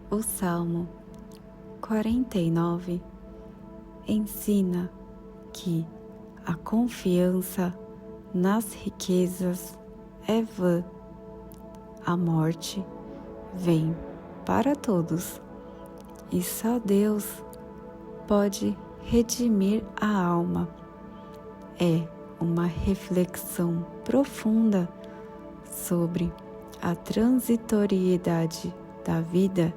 O Salmo 49 ensina que a confiança nas riquezas é vã. A morte vem para todos e só Deus pode redimir a alma. É uma reflexão profunda sobre a transitoriedade da vida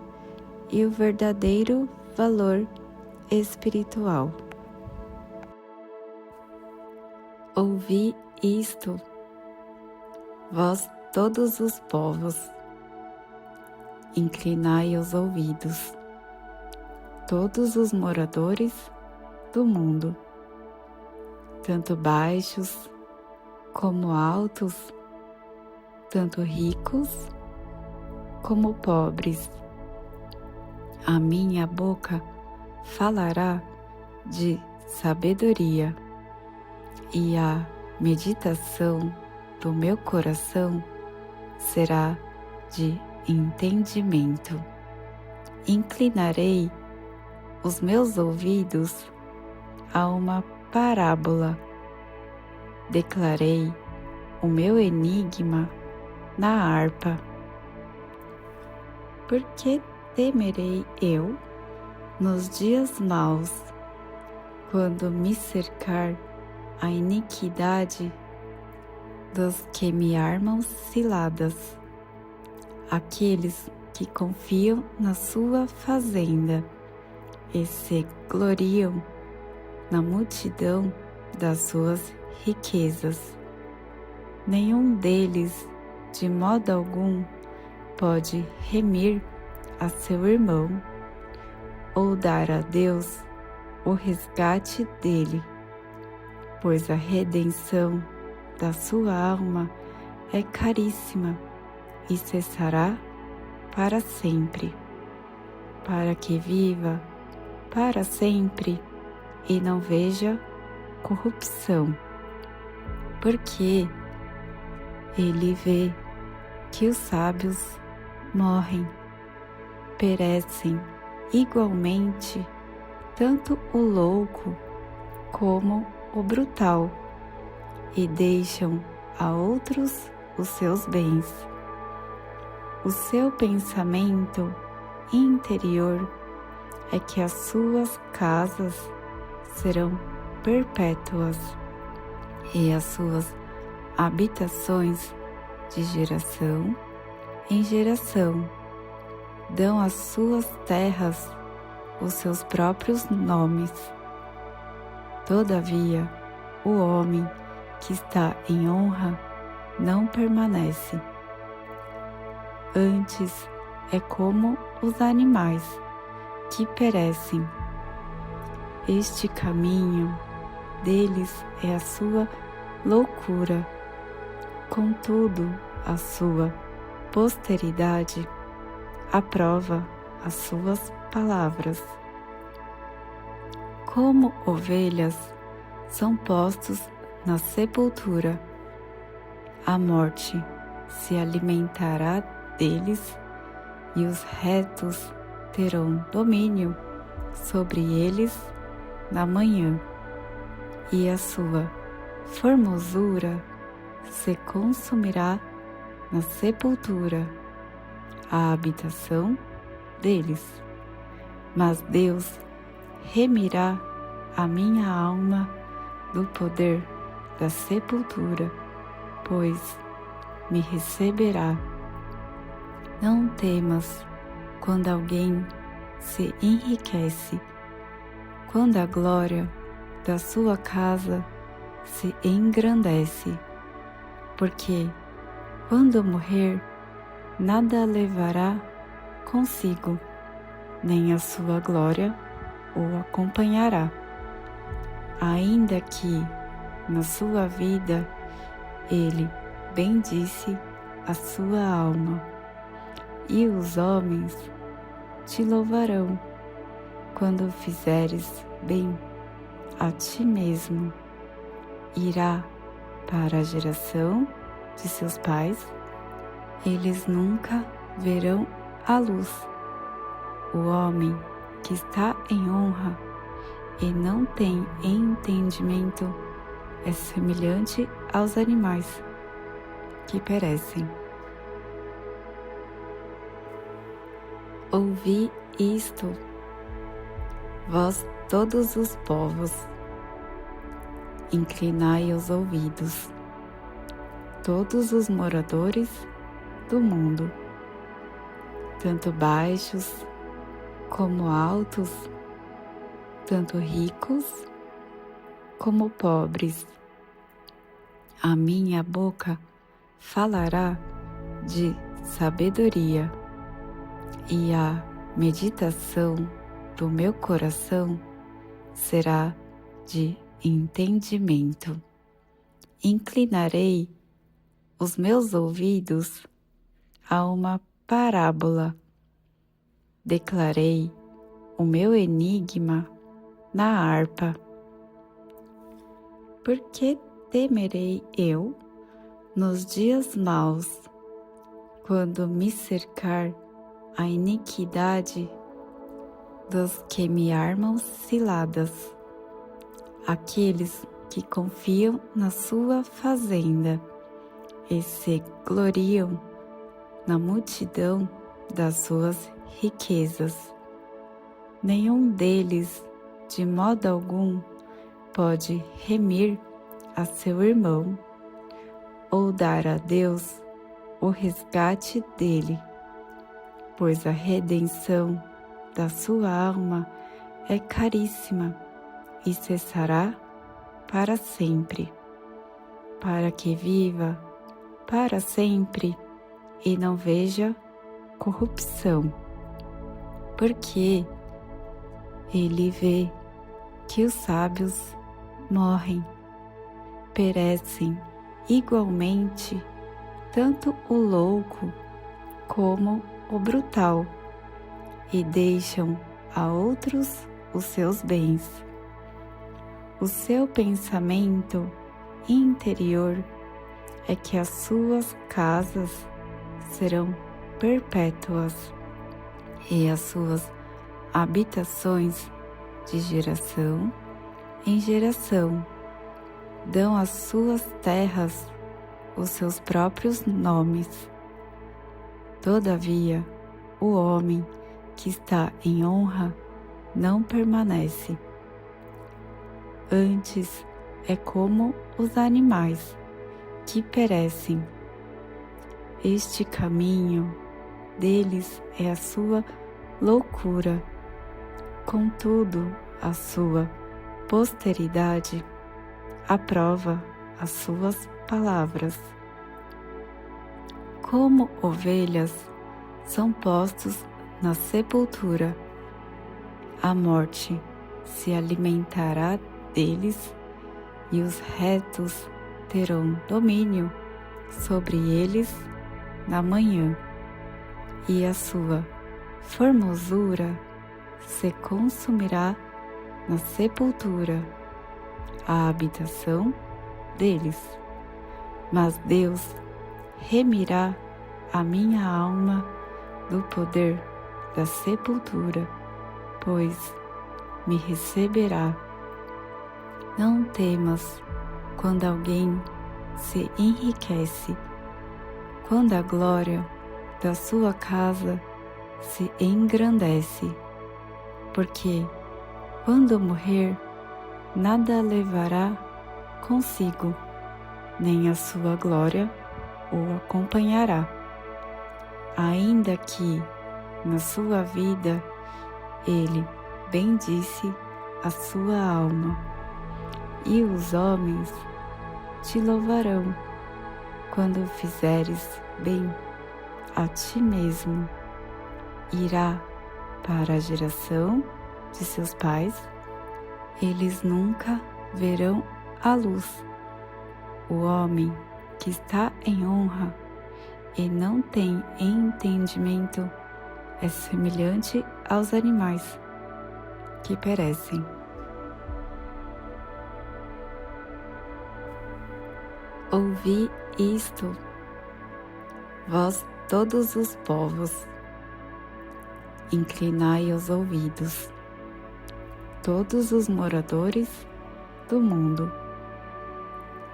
e o verdadeiro valor espiritual. Ouvi isto, vós todos os povos, inclinai os ouvidos, todos os moradores do mundo, tanto baixos como altos, tanto ricos como pobres. A minha boca falará de sabedoria e a meditação do meu coração será de entendimento. Inclinarei os meus ouvidos a uma parábola. Declarei o meu enigma na harpa. Por que temerei eu nos dias maus, quando me cercar a iniquidade dos que me armam ciladas, aqueles que confiam na sua fazenda e se gloriam na multidão das suas riquezas. Nenhum deles, de modo algum, pode remir a seu irmão ou dar a Deus o resgate dele, pois a redenção da sua alma é caríssima e cessará para sempre, para que viva para sempre e não veja corrupção, porque ele vê que os sábios morrem, perecem igualmente tanto o louco como o brutal, e deixam a outros os seus bens. O seu pensamento interior é que as suas casas serão perpétuas e as suas habitações de geração em geração dão às suas terras os seus próprios nomes. Todavia, o homem que está em honra não permanece. Antes é como os animais que perecem. Este caminho deles é a sua loucura. Contudo, a sua posteridade aprova as suas palavras. Como ovelhas são postos na sepultura, a morte se alimentará deles e os retos terão domínio sobre eles na manhã, e a sua formosura se consumirá na sepultura, a habitação deles. Mas Deus remirá a minha alma do poder da sepultura, pois me receberá. Não temas quando alguém se enriquece, quando a glória da sua casa se engrandece, porque quando morrer, nada levará consigo, nem a sua glória o acompanhará. Ainda que na sua vida ele bendisse a sua alma, e os homens te louvarão quando fizeres bem a ti mesmo. Irá para a geração de seus pais, eles nunca verão a luz, o homem que está em honra e não tem entendimento é semelhante aos animais que perecem. Ouvi isto, vós todos os povos, inclinai os ouvidos, todos os moradores do mundo, tanto baixos como altos, tanto ricos como pobres. A minha boca falará de sabedoria, e a meditação do meu coração será de entendimento. Inclinarei os meus ouvidos a uma parábola. Declarei o meu enigma na harpa. Por que temerei eu nos dias maus, quando me cercar a iniquidade dos que me armam ciladas, aqueles que confiam na sua fazenda e se gloriam na multidão das suas riquezas. Nenhum deles, de modo algum, pode remir a seu irmão ou dar a Deus o resgate dele, pois a redenção da sua alma é caríssima e cessará para sempre, para que viva para sempre e não veja corrupção, porque ele vê que os sábios morrem, perecem igualmente tanto o louco como o brutal, e deixam a outros os seus bens. O seu pensamento interior é que as suas casas serão perpétuas e as suas habitações de geração em geração dão às suas terras os seus próprios nomes. Todavia, o homem que está em honra não permanece. Antes é como os animais que perecem. Este caminho deles é a sua loucura. Contudo, a sua posteridade aprova as suas palavras. Como ovelhas são postos na sepultura, a morte se alimentará deles e os retos terão domínio sobre eles na manhã, e a sua formosura se consumirá na sepultura, a habitação deles. Mas Deus remirá a minha alma do poder da sepultura, pois me receberá. Não temas quando alguém se enriquece, quando a glória da sua casa se engrandece, porque quando morrer, nada levará consigo, nem a sua glória o acompanhará. Ainda que na sua vida ele bendisse a sua alma, e os homens te louvarão quando fizeres bem a ti mesmo. Irá para a geração de seus pais, eles nunca verão a luz. O homem que está em honra e não tem entendimento é semelhante aos animais que perecem. Ouvi isto, vós todos os povos, inclinai os ouvidos, todos os moradores do mundo,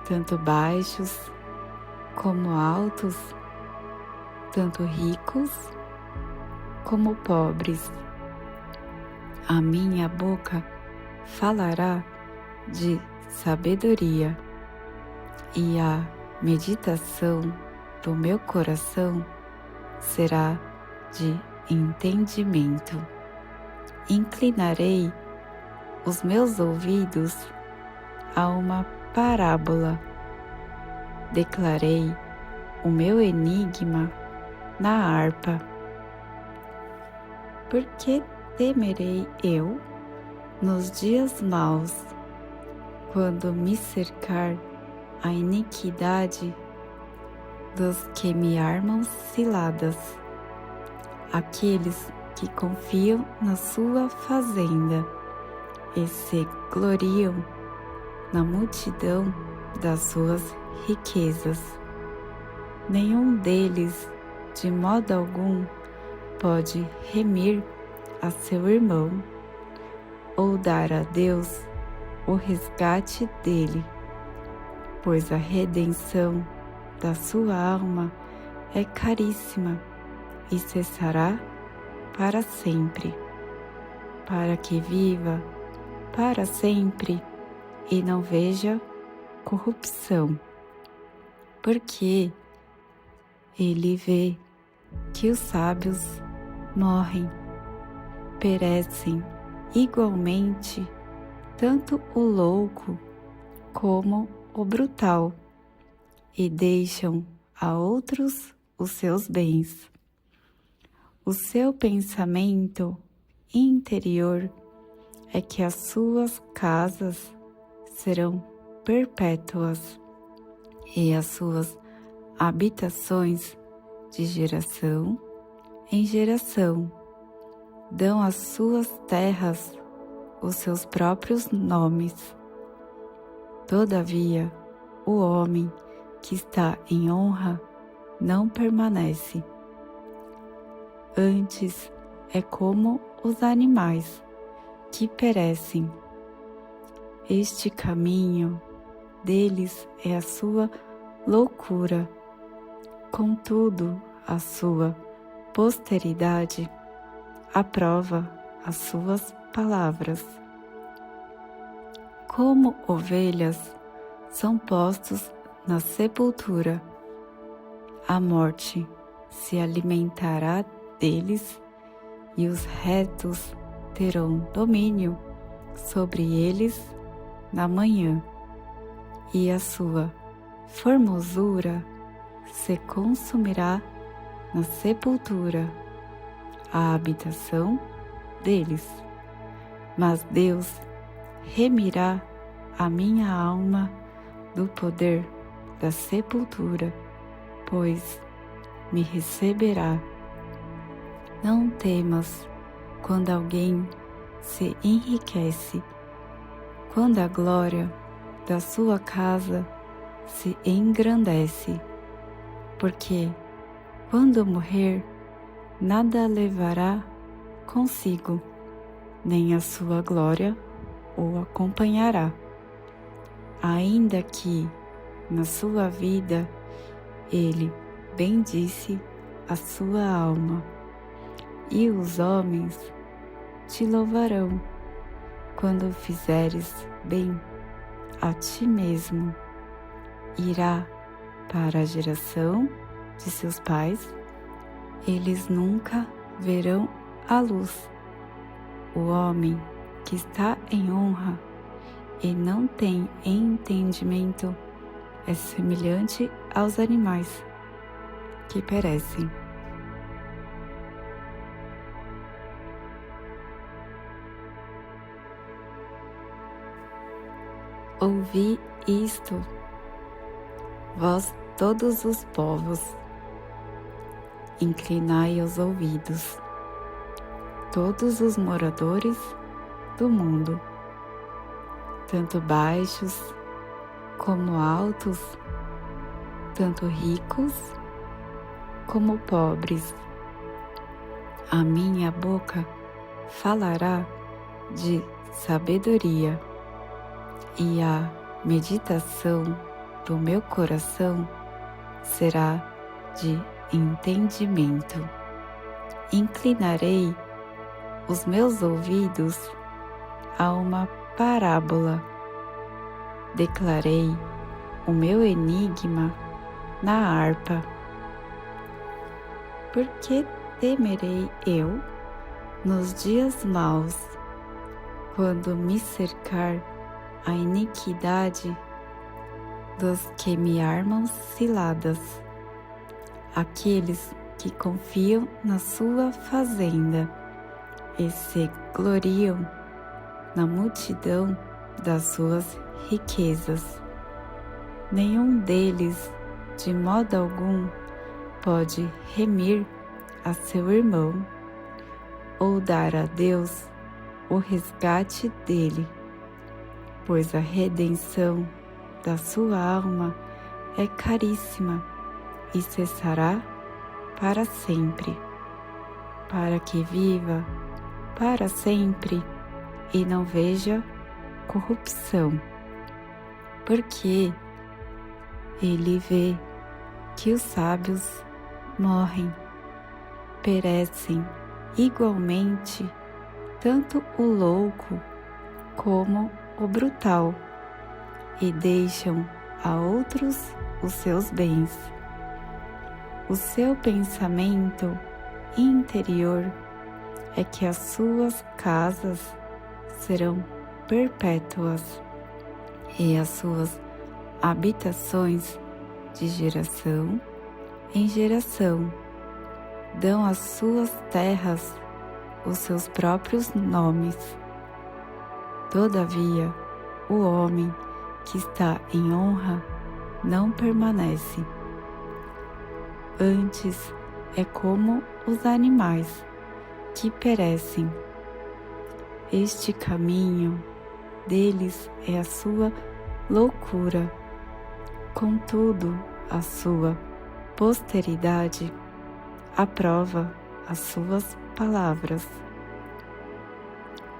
tanto baixos como altos, tanto ricos como pobres. A minha boca falará de sabedoria, e a meditação do meu coração será de entendimento. Inclinarei os meus ouvidos a uma parábola. Declarei o meu enigma na harpa. Por que temerei eu nos dias maus, quando me cercar a iniquidade dos que me armam ciladas, aqueles que confiam na sua fazenda e se gloriam na multidão das suas riquezas? Nenhum deles, de modo algum, pode remir a seu irmão ou dar a Deus o resgate dele, pois a redenção da sua alma é caríssima e cessará para sempre, para que viva para sempre e não veja corrupção, porque ele vê que os sábios morrem, perecem igualmente tanto o louco como o brutal, e deixam a outros os seus bens. O seu pensamento interior é que as suas casas serão perpétuas e as suas habitações de geração em geração dão às suas terras os seus próprios nomes. Todavia, o homem que está em honra não permanece. Antes é como os animais que perecem. Este caminho deles é a sua loucura. Contudo, a sua posteridade aprova as suas palavras. Como ovelhas são postos na sepultura, a morte se alimentará deles e os retos terão domínio sobre eles na manhã, e a sua formosura se consumirá na sepultura, a habitação deles. Mas Deus remirá a minha alma do poder da sepultura, pois me receberá. Não temas quando alguém se enriquece, quando a glória da sua casa se engrandece, porque quando morrer, nada levará consigo, nem a sua glória o acompanhará. Ainda que na sua vida ele bendisse a sua alma, e os homens te louvarão quando fizeres bem a ti mesmo. Irá para a geração de seus pais, eles nunca verão a luz. O homem que está em honra e não tem entendimento é semelhante aos animais que perecem. Ouvi isto, vós todos os povos, inclinai os ouvidos, todos os moradores do mundo, tanto baixos como altos, tanto ricos como pobres. A minha boca falará de sabedoria, e a meditação do meu coração será de entendimento. Inclinarei os meus ouvidos a uma parábola. Declarei o meu enigma na harpa. Por que temerei eu nos dias maus, quando me cercar a iniquidade dos que me armam ciladas, aqueles que confiam na sua fazenda e se gloriam na multidão das suas riquezas. Nenhum deles, de modo algum, pode remir a seu irmão ou dar a Deus o resgate dele, pois a redenção da sua alma é caríssima e cessará para sempre, para que viva para sempre e não veja corrupção, porque ele vê que os sábios morrem, perecem igualmente tanto o louco como o brutal, e deixam a outros os seus bens. O seu pensamento interior é que as suas casas serão perpétuas e as suas habitações de geração em geração dão às suas terras os seus próprios nomes. Todavia, o homem que está em honra não permanece. Antes é como os animais que perecem. Este caminho deles é a sua loucura. Contudo, a sua posteridade aprova as suas palavras.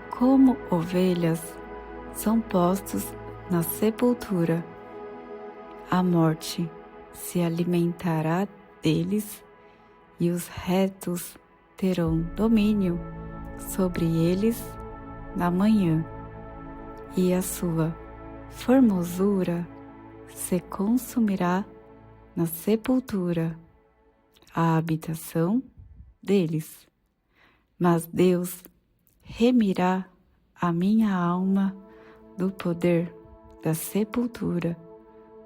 Como ovelhas são postos na sepultura, a morte se alimentará deles e os retos terão domínio sobre eles na manhã, e a sua formosura se consumirá na sepultura, a habitação deles. Mas Deus remirá a minha alma do poder da sepultura,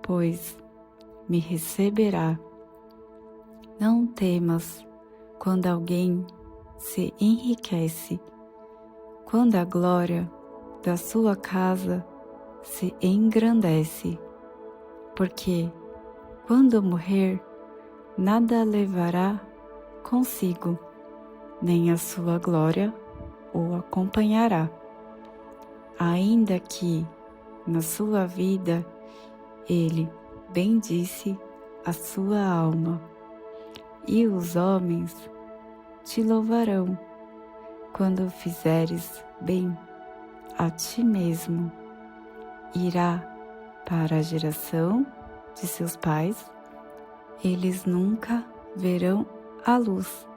pois me receberá. Não temas quando alguém se enriquece, quando a glória da sua casa se engrandece, porque quando morrer, nada levará consigo, nem a sua glória o acompanhará. Ainda que na sua vida ele bendisse a sua alma, e os homens te louvarão quando fizeres bem a ti mesmo. Irá para a geração de seus pais, eles nunca verão a luz.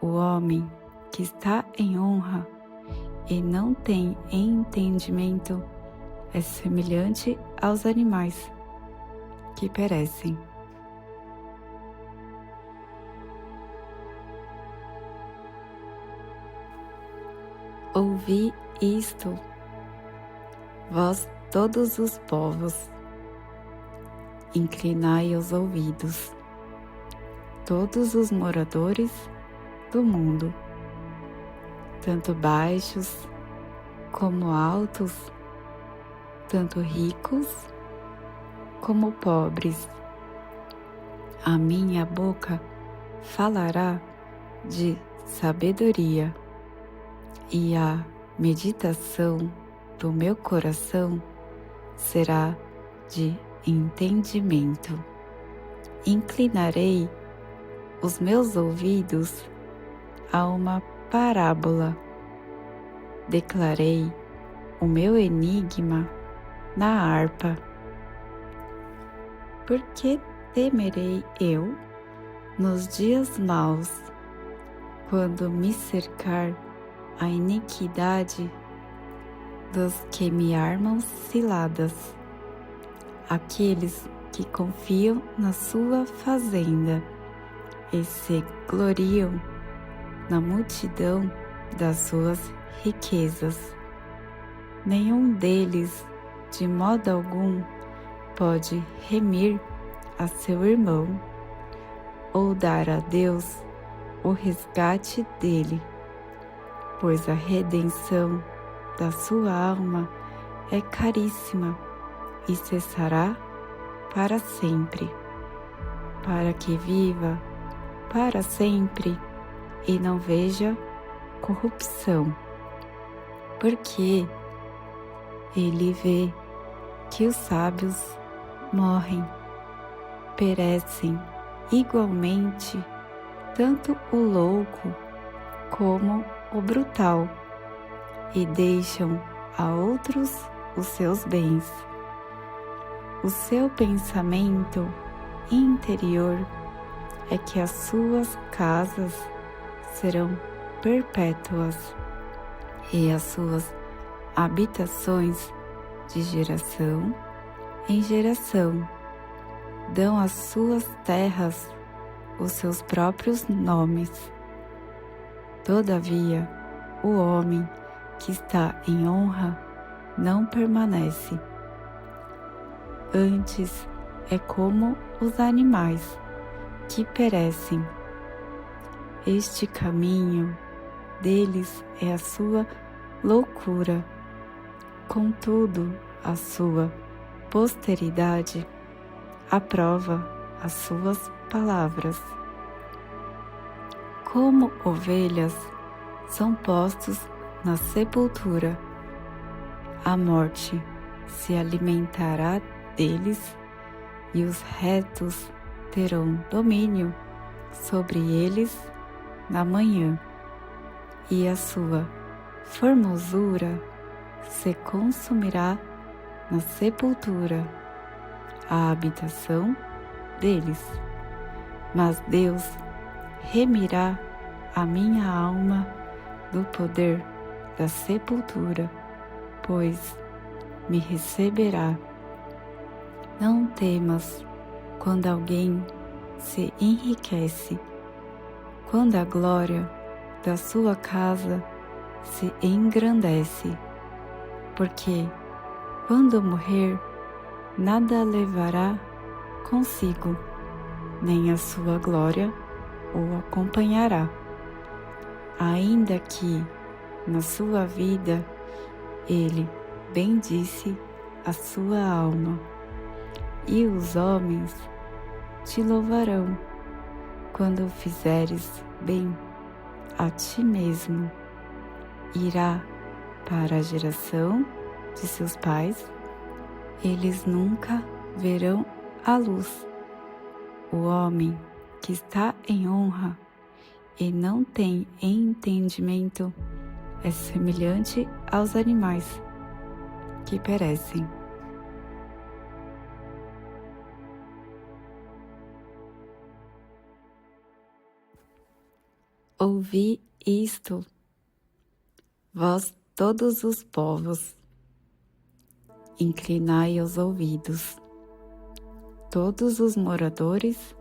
O homem que está em honra e não tem entendimento é semelhante aos animais que perecem. Ouvi isto, vós todos os povos, inclinai os ouvidos, todos os moradores do mundo, tanto baixos como altos, tanto ricos como pobres. A minha boca falará de sabedoria, e a meditação do meu coração será de entendimento. Inclinarei os meus ouvidos a uma parábola. Declarei o meu enigma na harpa. Por que temerei eu nos dias maus, quando me cercar a iniquidade dos que me armam ciladas, aqueles que confiam na sua fazenda e se gloriam na multidão das suas riquezas. Nenhum deles, de modo algum, pode remir a seu irmão ou dar a Deus o resgate dele, pois a redenção da sua alma é caríssima e cessará para sempre, para que viva para sempre e não veja corrupção, porque ele vê que os sábios morrem, perecem igualmente tanto o louco como o brutal, e deixam a outros os seus bens. O seu pensamento interior é que as suas casas serão perpétuas e as suas habitações de geração em geração dão às suas terras os seus próprios nomes. Todavia, o homem que está em honra não permanece. Antes é como os animais que perecem. Este caminho deles é a sua loucura. Contudo, a sua posteridade aprova as suas palavras. Como ovelhas são postos na sepultura, a morte se alimentará deles e os retos terão domínio sobre eles na manhã, e a sua formosura se consumirá na sepultura, a habitação deles. Mas Deus remirá a minha alma do poder da sepultura, pois me receberá. Não temas quando alguém se enriquece, quando a glória da sua casa se engrandece, porque quando morrer, nada levará consigo, nem a sua glória o acompanhará. Ainda que na sua vida ele bendisse a sua alma, e os homens te louvarão quando fizeres bem a ti mesmo. Irá para a geração de seus pais, eles nunca verão a luz. O homem que está em honra e não tem entendimento é semelhante aos animais que perecem. Ouvi isto, vós todos os povos, inclinai os ouvidos, todos os moradores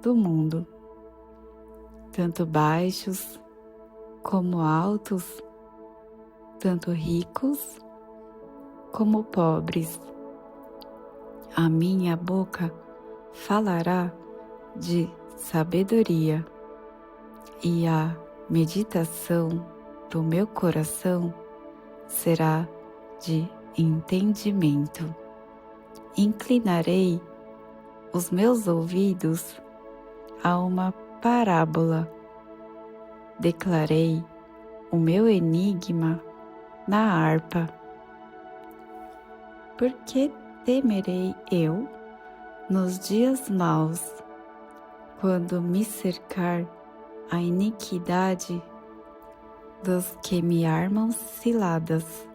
do mundo, tanto baixos como altos, tanto ricos como pobres. A minha boca falará de sabedoria, e a meditação do meu coração será de entendimento. Inclinarei os meus ouvidos a uma parábola. Declarei o meu enigma na harpa. Por que temerei eu nos dias maus, quando me cercar a iniquidade dos que me armam ciladas,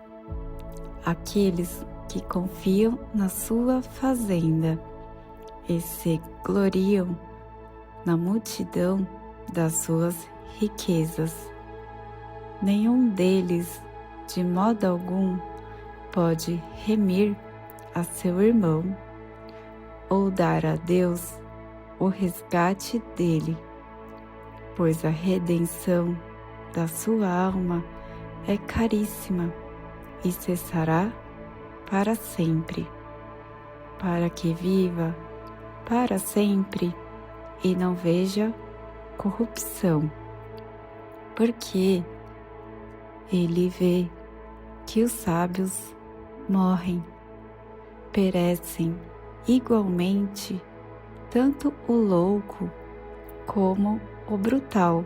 aqueles que confiam na sua fazenda e se gloriam na multidão das suas riquezas. Nenhum deles, de modo algum, pode remir a seu irmão ou dar a Deus o resgate dele, pois a redenção da sua alma é caríssima e cessará para sempre, para que viva para sempre e não veja corrupção, porque ele vê que os sábios morrem, perecem igualmente tanto o louco como o brutal,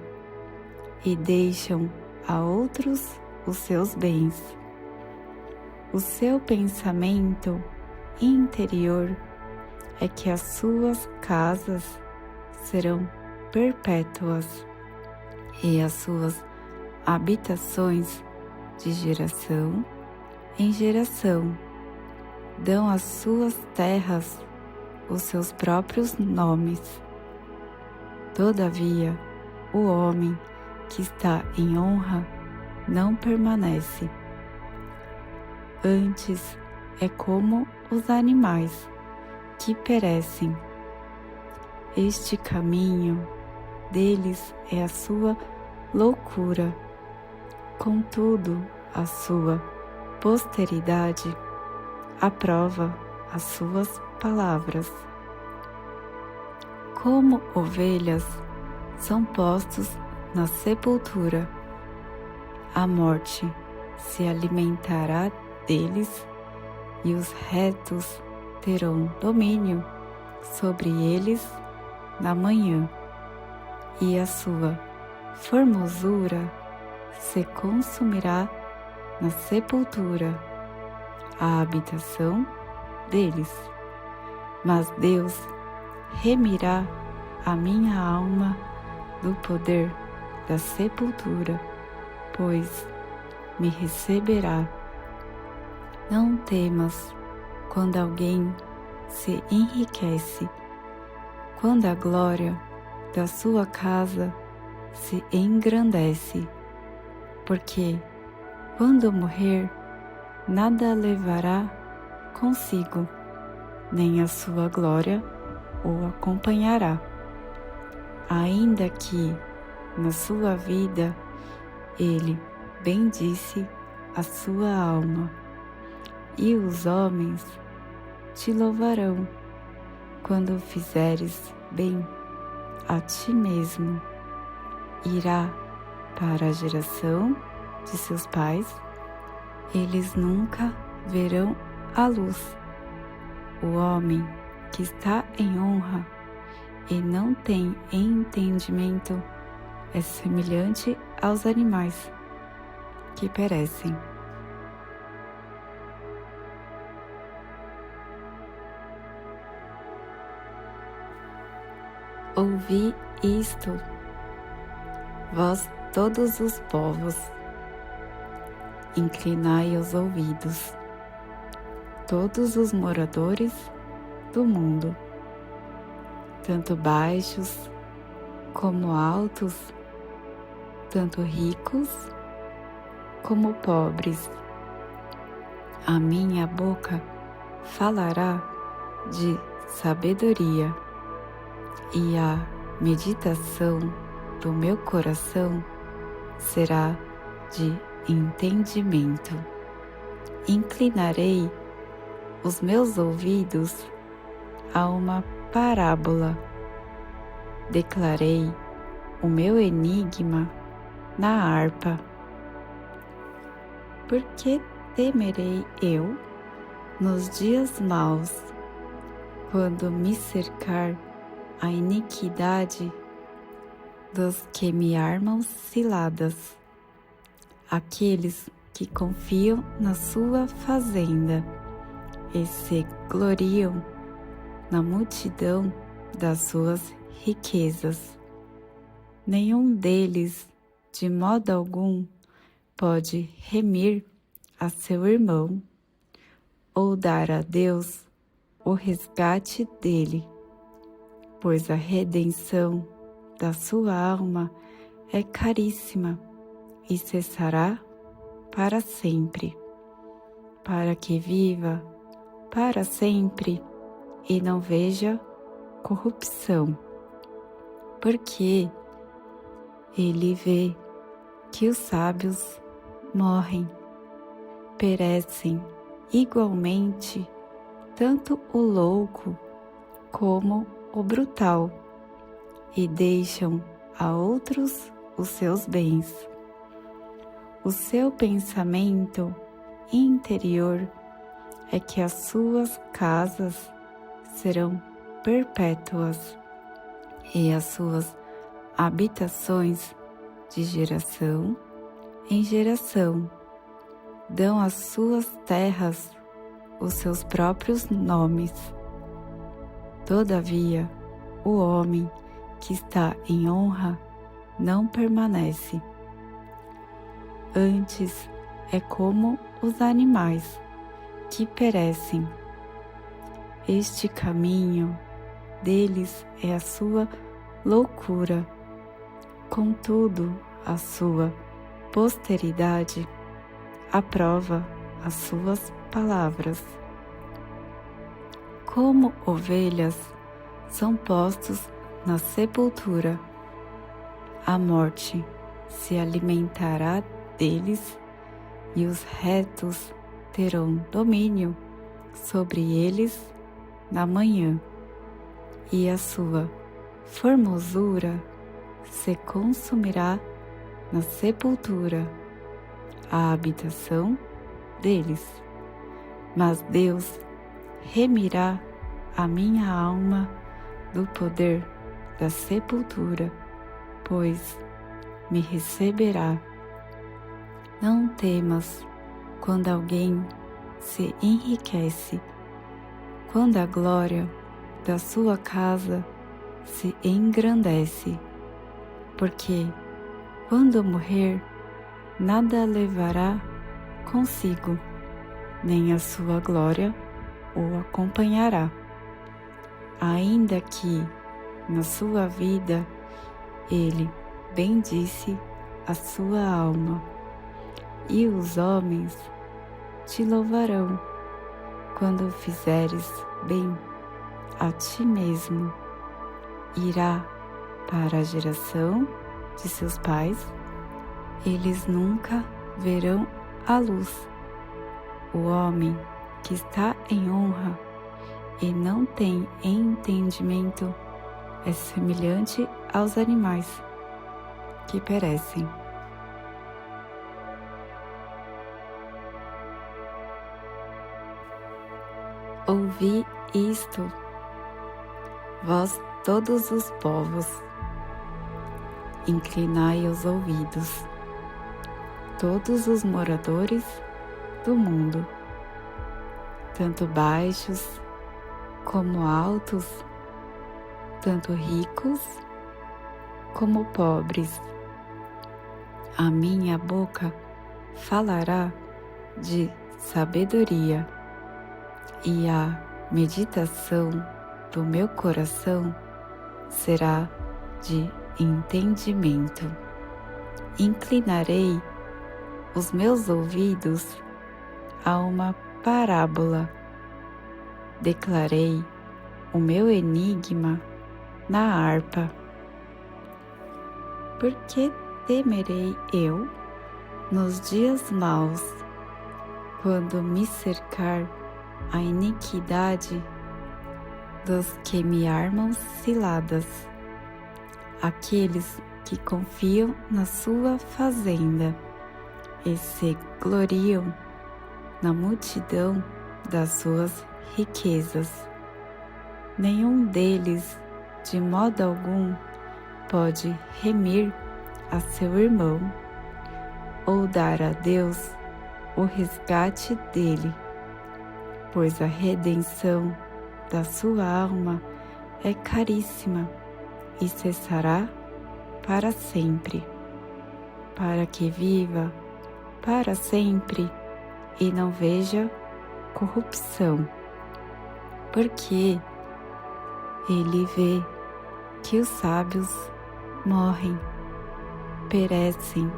e deixam a outros os seus bens. O seu pensamento interior é que as suas casas serão perpétuas e as suas habitações de geração em geração dão às suas terras os seus próprios nomes. Todavia, o homem que está em honra não permanece. Antes é como os animais que perecem. Este caminho deles é a sua loucura. Contudo, a sua posteridade aprova as suas palavras. Como ovelhas são postos na sepultura, a morte se alimentará deles e os retos terão domínio sobre eles na manhã, e a sua formosura se consumirá na sepultura, a habitação deles. Mas Deus remirá a minha alma do poder da sepultura, pois me receberá. Não temas quando alguém se enriquece, quando a glória da sua casa se engrandece, porque quando morrer, nada levará consigo, nem a sua glória o acompanhará. Ainda que na sua vida ele bendisse a sua alma, e os homens te louvarão quando fizeres bem a ti mesmo. Irá para a geração de seus pais, eles nunca verão a luz. O homem que está em honra e não tem entendimento é semelhante aos animais que perecem. Ouvi isto, vós todos os povos, inclinai os ouvidos, todos os moradores do mundo, tanto baixos como altos, tanto ricos como pobres. A minha boca falará de sabedoria, e a meditação do meu coração será de entendimento. Inclinarei os meus ouvidos a uma parábola. Declarei o meu enigma na harpa. Por que temerei eu nos dias maus, quando me cercar a iniquidade dos que me armam ciladas, aqueles que confiam na sua fazenda e se gloriam na multidão das suas riquezas. Nenhum deles, de modo algum, pode remir a seu irmão ou dar a Deus o resgate dele, pois a redenção da sua alma é caríssima e cessará para sempre, para que viva para sempre e não veja corrupção, porque ele vê que os sábios morrem, perecem igualmente tanto o louco como o brutal, e deixam a outros os seus bens. O seu pensamento interior é que as suas casas serão perpétuas e as suas habitações de geração em geração dão às suas terras os seus próprios nomes. Todavia, o homem que está em honra não permanece. Antes é como os animais que perecem. Este caminho deles é a sua loucura. Contudo, a sua posteridade aprova as suas palavras. Como ovelhas são postos na sepultura, a morte se alimentará deles e os retos terão domínio sobre eles na manhã, e a sua formosura se consumirá na sepultura, a habitação deles. Mas Deus remirá a minha alma do poder da sepultura, pois me receberá. Não temas quando alguém se enriquece, quando a glória da sua casa se engrandece, porque quando morrer, nada levará consigo, nem a sua glória o acompanhará. Ainda que na sua vida ele bendisse a sua alma, e os homens te louvarão quando fizeres bem a ti mesmo. Irá para a geração de seus pais, eles nunca verão a luz. O homem que está em honra e não tem entendimento é semelhante aos animais que perecem. Ouvi isto, vós todos os povos, inclinai os ouvidos, todos os moradores do mundo, tanto baixos como altos, tanto ricos como pobres. A minha boca falará de sabedoria, e a meditação do meu coração será de entendimento. Inclinarei os meus ouvidos a uma parábola. Declarei o meu enigma na harpa. Por que temerei eu nos dias maus, quando me cercar a iniquidade dos que me armam ciladas, aqueles que confiam na sua fazenda e se gloriam na multidão das suas riquezas? Nenhum deles, de modo algum, pode remir a seu irmão ou dar a Deus o resgate dele, pois a redenção da sua alma é caríssima e cessará para sempre, para que viva para sempre e não veja corrupção, porque ele vê que os sábios morrem, perecem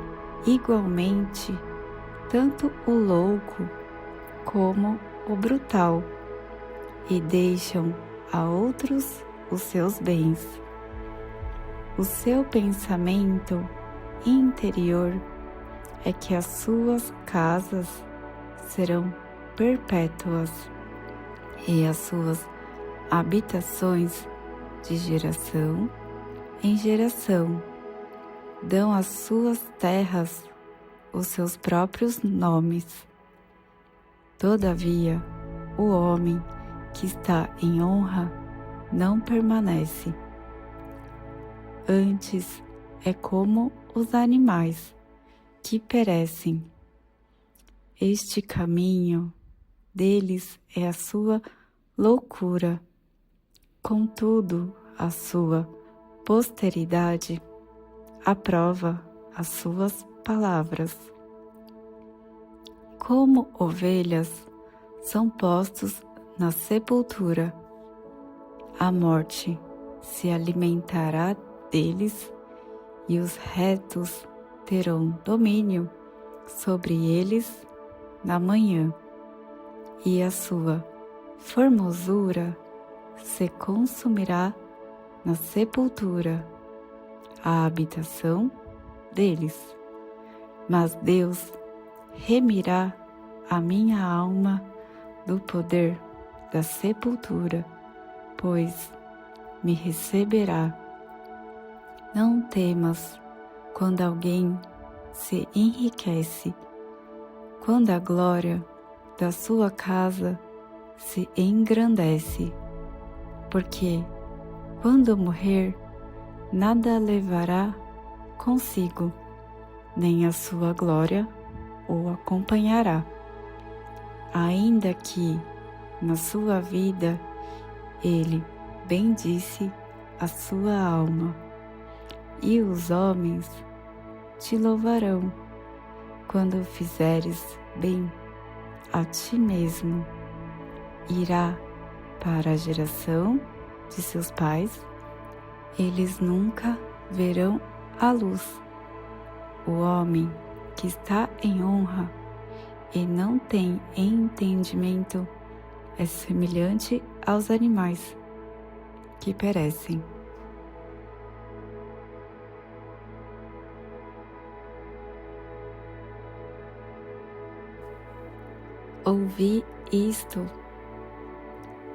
igualmente tanto o louco como o brutal, e deixam a outros os seus bens. O seu pensamento interior é que as suas casas serão perpétuas e as suas habitações de geração em geração dão às suas terras os seus próprios nomes. Todavia, o homem que está em honra não permanece. Antes é como os animais que perecem. Este caminho deles é a sua loucura. Contudo, a sua posteridade aprova as suas palavras. Como ovelhas são postos na sepultura, a morte se alimentará deles e os retos terão domínio sobre eles na manhã, e a sua formosura se consumirá na sepultura, a habitação deles. Mas Deus remirá a minha alma do poder da sepultura, pois me receberá. Não temas quando alguém se enriquece, quando a glória da sua casa se engrandece, porque quando morrer, nada levará consigo, nem a sua glória o acompanhará. Ainda que na sua vida ele bendisse a sua alma, e os homens te louvarão quando fizeres bem a ti mesmo. Irá para a geração de seus pais, eles nunca verão a luz. O homem que está em honra e não tem entendimento é semelhante aos animais que perecem. Ouvi isto,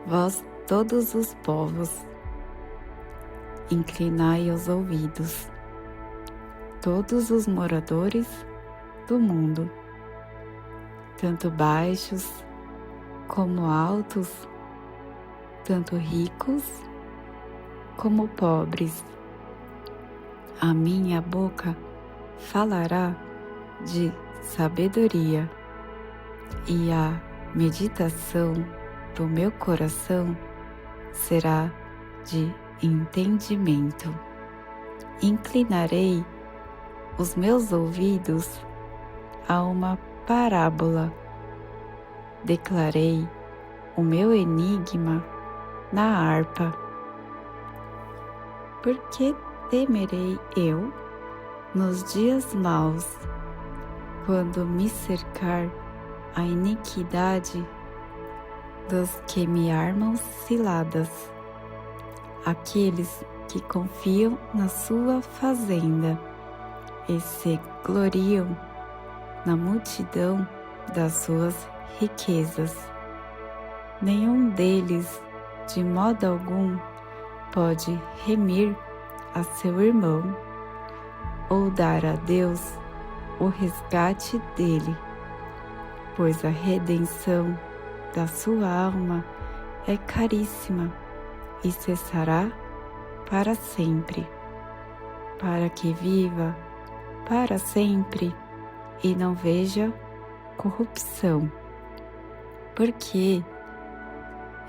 vós todos os povos, inclinai os ouvidos, todos os moradores do mundo, tanto baixos como altos, tanto ricos como pobres. A minha boca falará de sabedoria, e a meditação do meu coração será de entendimento. Inclinarei os meus ouvidos a uma parábola. Declarei o meu enigma na harpa. Por que temerei eu nos dias maus, quando me cercar a iniquidade dos que me armam ciladas, aqueles que confiam na sua fazenda e se gloriam na multidão das suas riquezas. Nenhum deles, de modo algum, pode remir a seu irmão ou dar a Deus o resgate dele, pois a redenção da sua alma é caríssima e cessará para sempre, para que viva para sempre e não veja corrupção, porque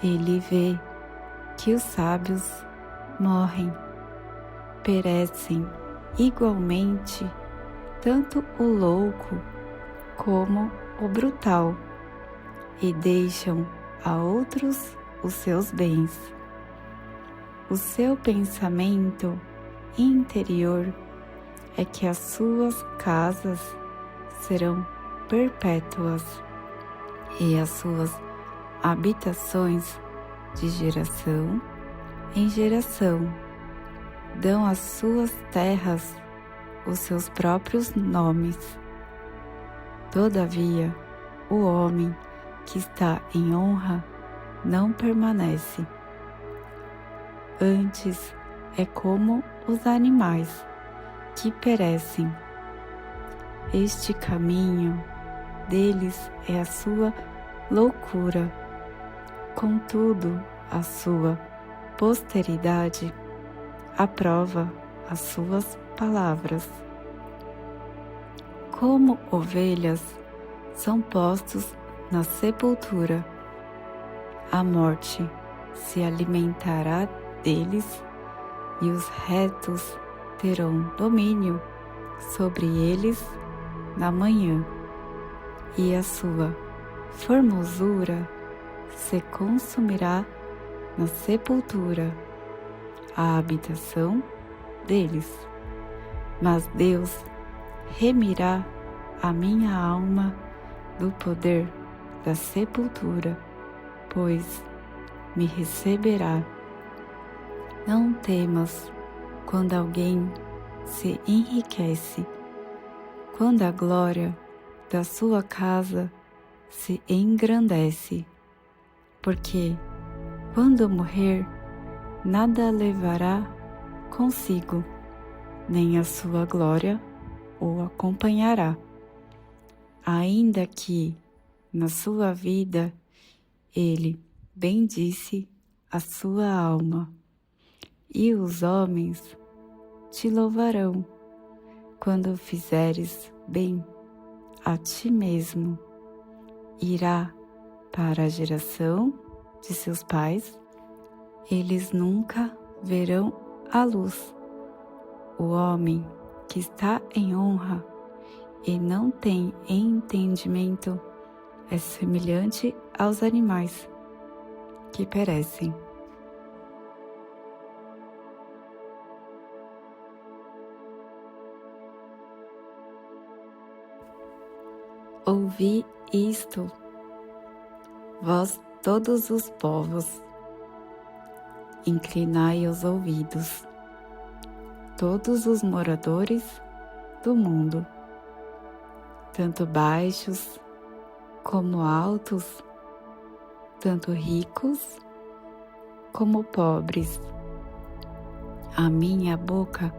ele vê que os sábios morrem, perecem igualmente tanto o louco como o brutal, e deixam a outros os seus bens. O seu pensamento interior é que as suas casas serão perpétuas e as suas habitações de geração em geração dão às suas terras os seus próprios nomes. Todavia, o homem que está em honra não permanece. Antes é como os animais que perecem. Este caminho deles é a sua loucura. Contudo, a sua posteridade aprova as suas palavras. Como ovelhas são postos na sepultura, a morte se alimentará deles e os retos terão domínio sobre eles na manhã, e a sua formosura se consumirá na sepultura, a habitação deles. Mas Deus remirá a minha alma do poder da sepultura, pois me receberá. Não temas quando alguém se enriquece, quando a glória da sua casa se engrandece, porque quando morrer, nada levará consigo, nem a sua glória o acompanhará. Ainda que na sua vida ele bendisse a sua alma, e os homens te louvarão quando fizeres bem a ti mesmo. Irá para a geração de seus pais, eles nunca verão a luz. O homem que está em honra e não tem entendimento é semelhante aos animais que perecem. Ouvi isto, vós todos os povos, inclinai os ouvidos, todos os moradores do mundo, tanto baixos como altos, tanto ricos como pobres. A minha boca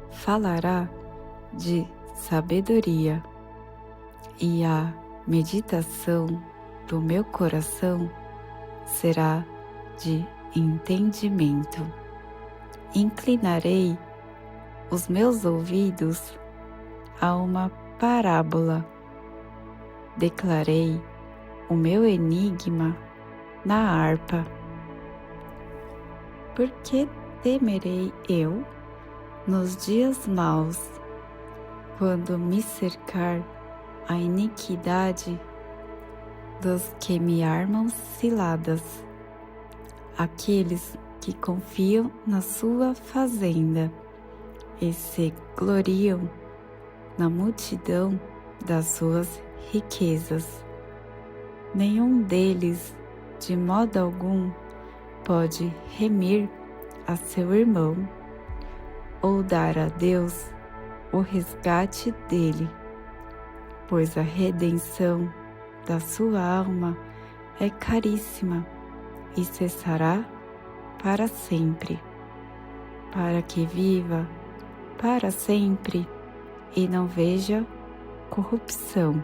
falará de sabedoria, e a meditação do meu coração será de entendimento. Inclinarei os meus ouvidos a uma parábola. Declarei o meu enigma na harpa. Por que temerei eu nos dias maus, quando me cercar a iniquidade dos que me armam ciladas, aqueles que confiam na sua fazenda e se gloriam na multidão das suas riquezas. Nenhum deles, de modo algum, pode remir a seu irmão ou dar a Deus o resgate dele, pois a redenção da sua alma é caríssima e cessará para sempre, para que viva para sempre e não veja corrupção,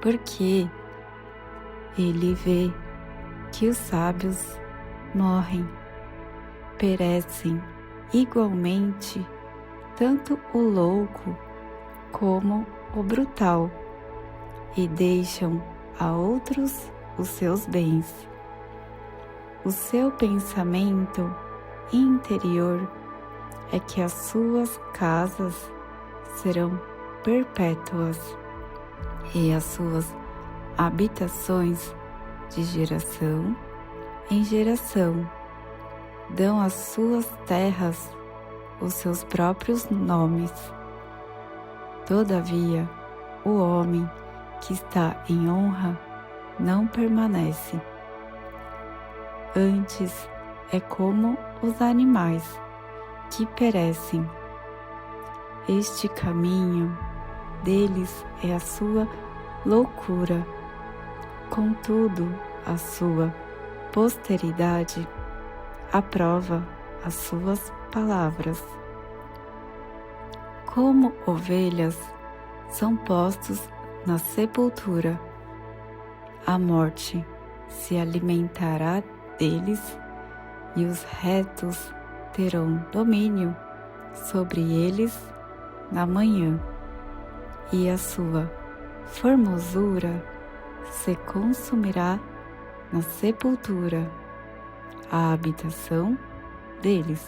porque ele vê que os sábios morrem, perecem igualmente tanto o louco como o brutal, e deixam a outros os seus bens. O seu pensamento interior é que as suas casas serão perpétuas e as suas habitações de geração em geração dão às suas terras os seus próprios nomes. Todavia, o homem que está em honra não permanece. Antes é como os animais que perecem. Este caminho deles é a sua loucura. Contudo, a sua posteridade aprova as suas palavras. Como ovelhas são postos na sepultura, a morte se alimentará deles e os retos terão domínio sobre eles na manhã, e a sua formosura se consumirá na sepultura, a habitação deles.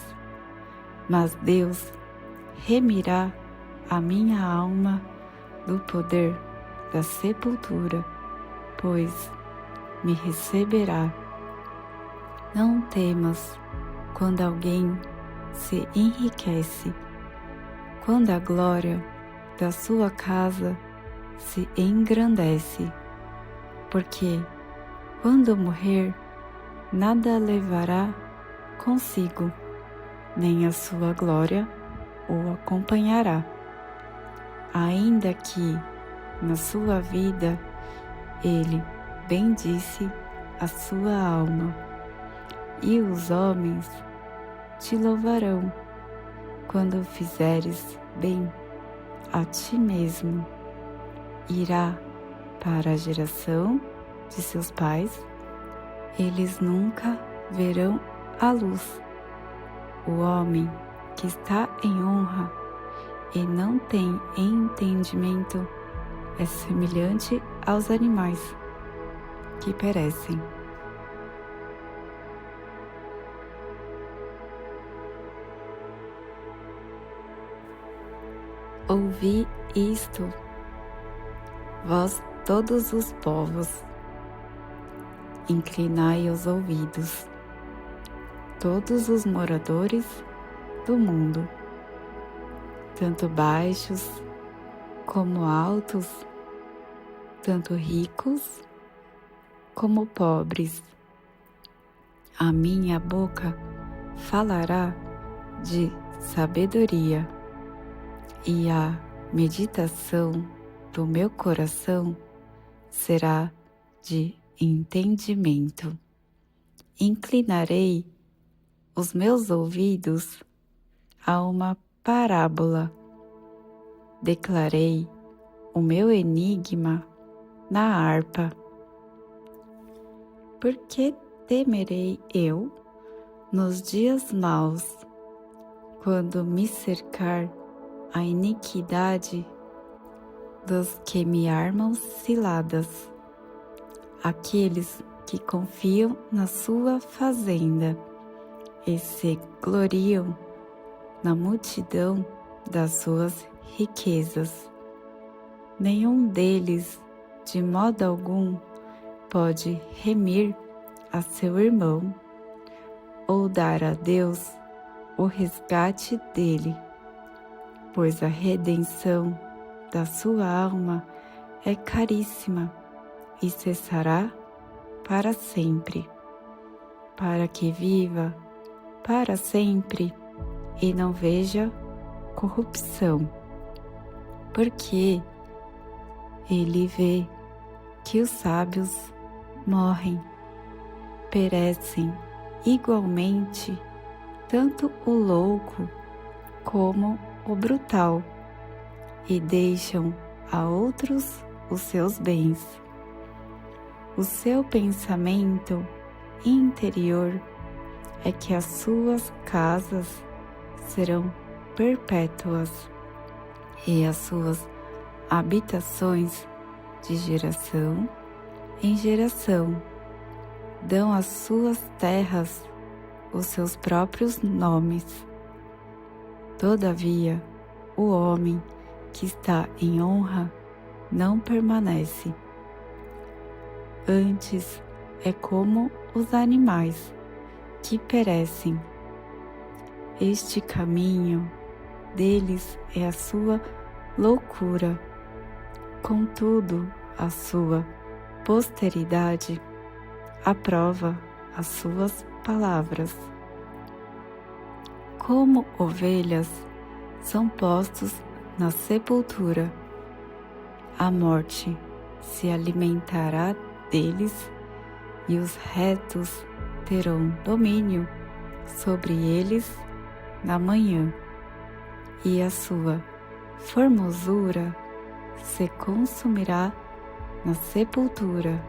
Mas Deus remirá a minha alma do poder da sepultura, pois me receberá. Não temas quando alguém se enriquece, quando a glória da sua casa se engrandece, porque quando morrer, nada levará consigo, nem a sua glória o acompanhará. Ainda que na sua vida ele bendisse a sua alma, e os homens te louvarão quando fizeres bem a ti mesmo. Irá para a geração de seus pais, eles nunca verão a luz. O homem que está em honra e não tem entendimento é semelhante aos animais que perecem. Ouvi isto, vós todos os povos, inclinai os ouvidos, todos os moradores do mundo, tanto baixos como altos, tanto ricos como pobres. A minha boca falará de sabedoria, e a meditação do meu coração será de entendimento. Inclinarei os meus ouvidos a uma parábola. Declarei o meu enigma na harpa. Por que temerei eu nos dias maus, quando me cercar a iniquidade dos que me armam ciladas, aqueles que confiam na sua fazenda e se gloriam na multidão das suas riquezas. Nenhum deles, de modo algum, pode remir a seu irmão ou dar a Deus o resgate dele, pois a redenção da sua alma é caríssima e cessará para sempre, para que viva para sempre e não veja corrupção, porque ele vê que os sábios morrem, perecem igualmente tanto o louco como o brutal, e deixam a outros os seus bens. O seu pensamento interior é que as suas casas serão perpétuas e as suas habitações de geração em geração dão às suas terras os seus próprios nomes. Todavia, o homem que está em honra não permanece. Antes é como os animais que perecem. Este caminho deles é a sua loucura. Contudo, a sua posteridade aprova as suas palavras. Como ovelhas são postos na sepultura, a morte se alimentará deles e os retos terão domínio sobre eles na manhã, e a sua formosura se consumirá na sepultura,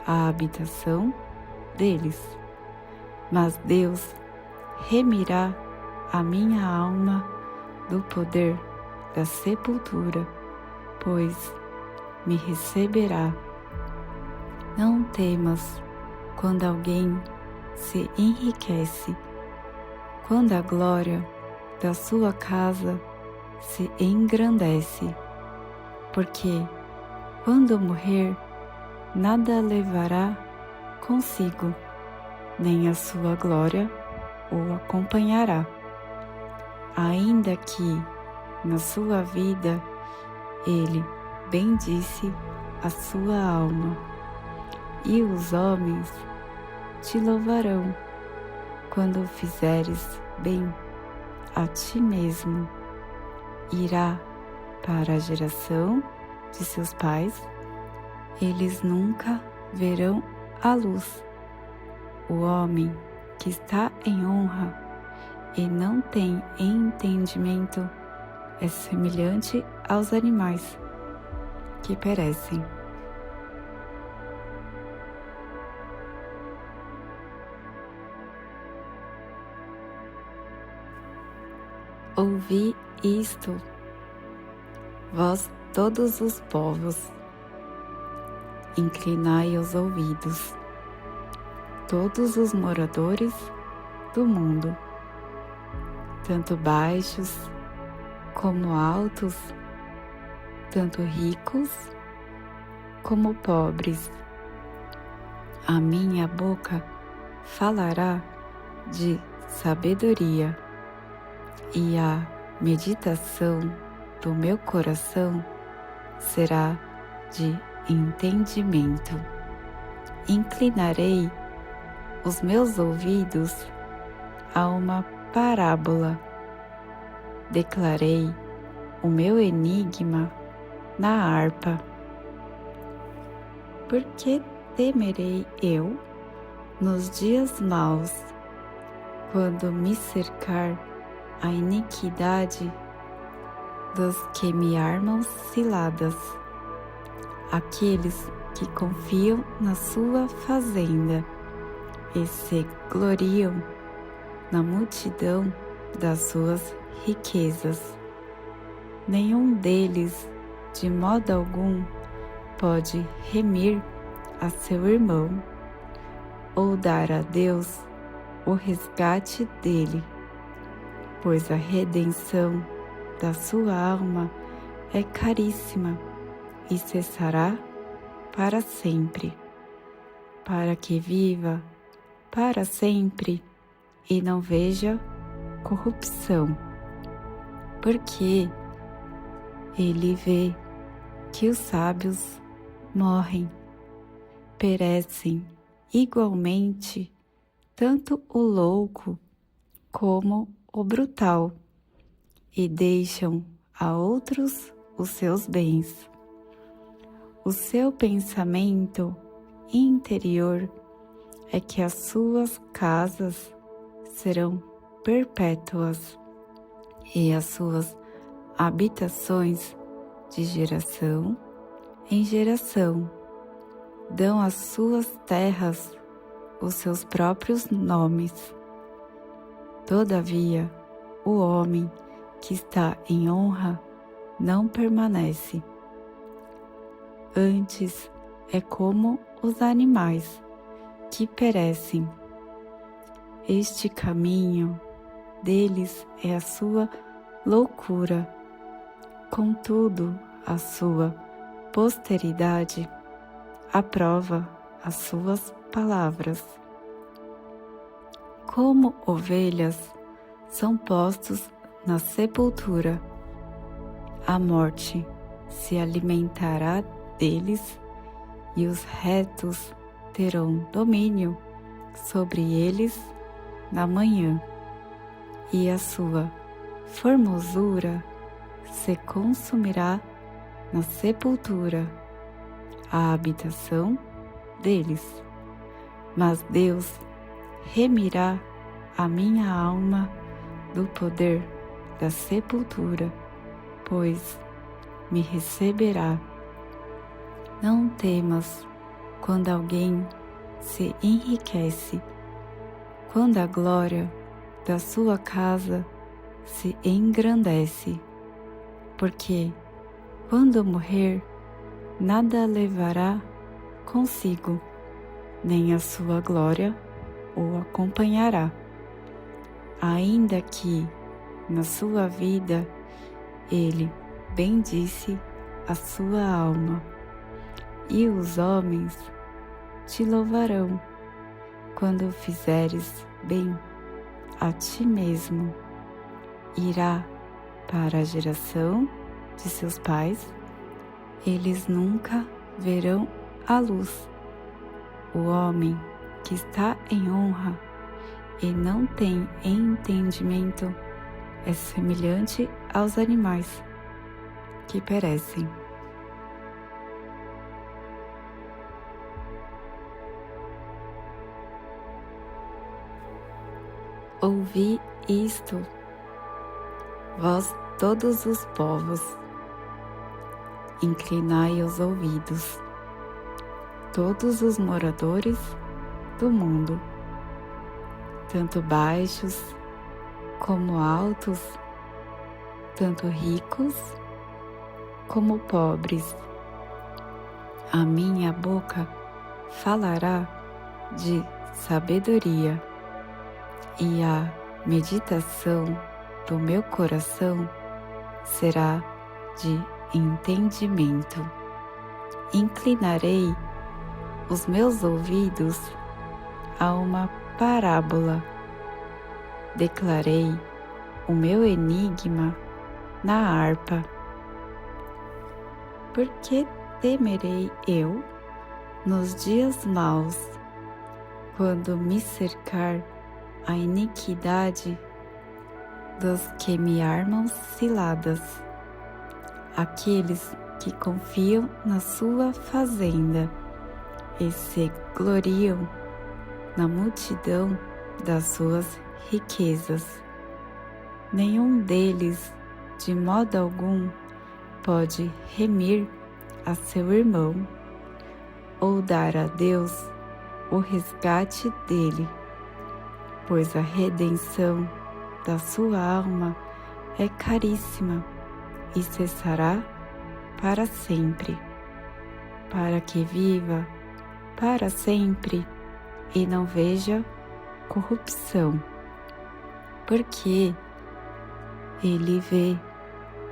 a habitação deles. Mas Deus remirá a minha alma do poder da sepultura, pois me receberá. Não temas quando alguém se enriquece, quando a glória da sua casa se engrandece, porque quando morrer, nada levará consigo, nem a sua glória o acompanhará. Ainda que na sua vida ele bendisse a sua alma, e os homens te louvarão quando fizeres bem a ti mesmo. Irá para a geração de seus pais, eles nunca verão a luz. O homem que está em honra e não tem entendimento é semelhante aos animais que perecem. Ouvi isto, vós todos os povos, inclinai os ouvidos, todos os moradores do mundo, tanto baixos como altos, tanto ricos como pobres. A minha boca falará de sabedoria, e a meditação do meu coração será de entendimento. Inclinarei os meus ouvidos a uma parábola. Declarei o meu enigma na harpa. Por que temerei eu nos dias maus, quando me cercar a iniquidade dos que me armam ciladas, aqueles que confiam na sua fazenda e se gloriam na multidão das suas riquezas. Nenhum deles, de modo algum, pode remir a seu irmão ou dar a Deus o resgate dele, pois a redenção da sua alma é caríssima e cessará para sempre, para que viva para sempre e não veja corrupção, porque ele vê que os sábios morrem, perecem igualmente tanto o louco como o brutal, e deixam a outros os seus bens. O seu pensamento interior é que as suas casas serão perpétuas e as suas habitações de geração em geração dão às suas terras os seus próprios nomes. Todavia, o homem que está em honra não permanece. Antes é como os animais que perecem. Este caminho deles é a sua loucura. Contudo, a sua posteridade aprova as suas palavras. Como ovelhas são postos na sepultura, a morte se alimentará deles e os retos terão domínio sobre eles na manhã, e a sua formosura se consumirá na sepultura, a habitação deles. Mas Deus remirá a minha alma do poder da sepultura, pois me receberá. Não temas quando alguém se enriquece, quando a glória da sua casa se engrandece, porque quando morrer, nada levará consigo, nem a sua glória o acompanhará. Ainda que na sua vida ele bendisse a sua alma, e os homens te louvarão quando fizeres bem a ti mesmo. Irá para a geração de seus pais, eles nunca verão a luz. O homem que está em honra e não tem entendimento é semelhante aos animais que perecem. Ouvi isto, vós todos os povos, inclinai os ouvidos, todos os moradores do mundo, tanto baixos como altos, tanto ricos como pobres. A minha boca falará de sabedoria, e a meditação do meu coração será de entendimento. Inclinarei os meus ouvidos a uma parábola. Declarei o meu enigma na harpa. Por que temerei eu nos dias maus, quando me cercar a iniquidade dos que me armam ciladas, aqueles que confiam na sua fazenda e se gloriam na multidão das suas riquezas. Nenhum deles, de modo algum, pode remir a seu irmão ou dar a Deus o resgate dele, pois a redenção da sua alma é caríssima e cessará para sempre, para que viva para sempre e não veja corrupção, porque ele vê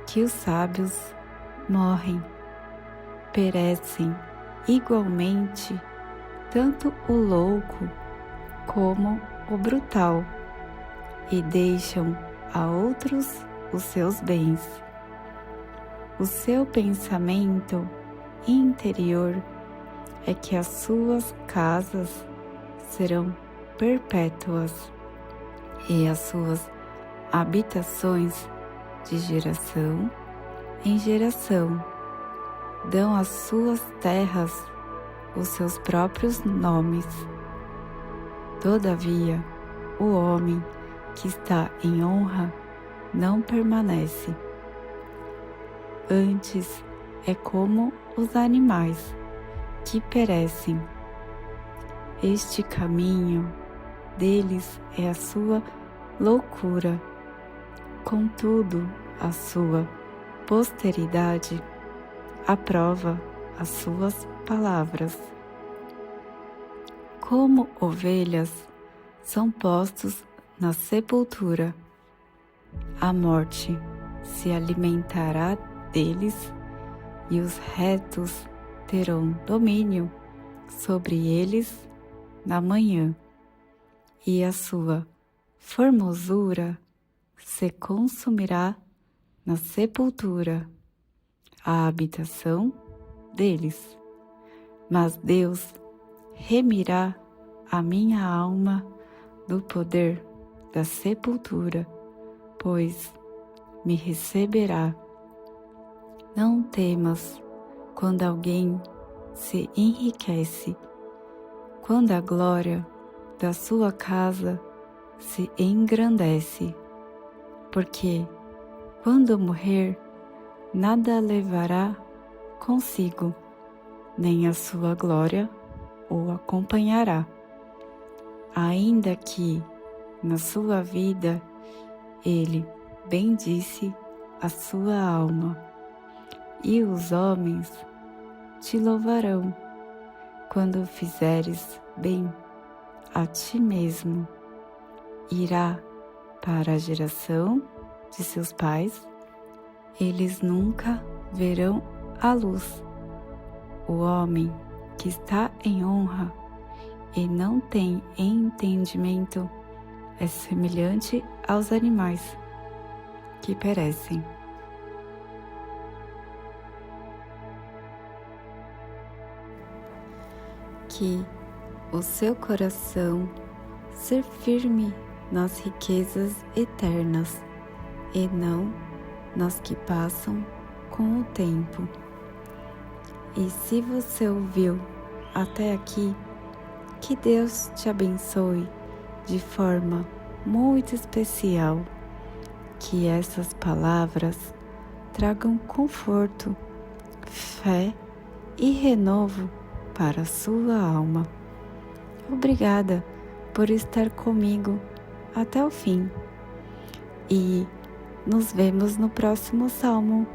que os sábios morrem, perecem igualmente tanto o louco como o brutal, e deixam a outros os seus bens. O seu pensamento interior é que as suas casas serão perpétuas e as suas habitações de geração em geração dão às suas terras os seus próprios nomes. Todavia, o homem que está em honra não permanece. Antes é como os animais que perecem. Este caminho deles é a sua loucura. Contudo, a sua posteridade aprova as suas palavras. Como ovelhas são postos na sepultura, A morte se alimentará deles e os retos terão domínio sobre eles na manhã, e a sua formosura se consumirá na sepultura, a habitação deles. Mas Deus remirá a minha alma do poder da sepultura, pois me receberá. Não temas quando alguém se enriquece, quando a glória da sua casa se engrandece, porque quando morrer, nada levará consigo, nem a sua glória o acompanhará. Ainda que na sua vida ele bendisse a sua alma, e os homens te louvarão quando fizeres bem a ti mesmo. Irá para a geração de seus pais, eles nunca verão a luz. O homem que está em honra e não tem entendimento é semelhante aos animais que perecem. Que o seu coração ser firme nas riquezas eternas e não nas que passam com o tempo. E se você ouviu até aqui, que Deus te abençoe de forma muito especial, que essas palavras tragam conforto, fé e renovo para a sua alma. Obrigada por estar comigo até o fim e nos vemos no próximo salmo.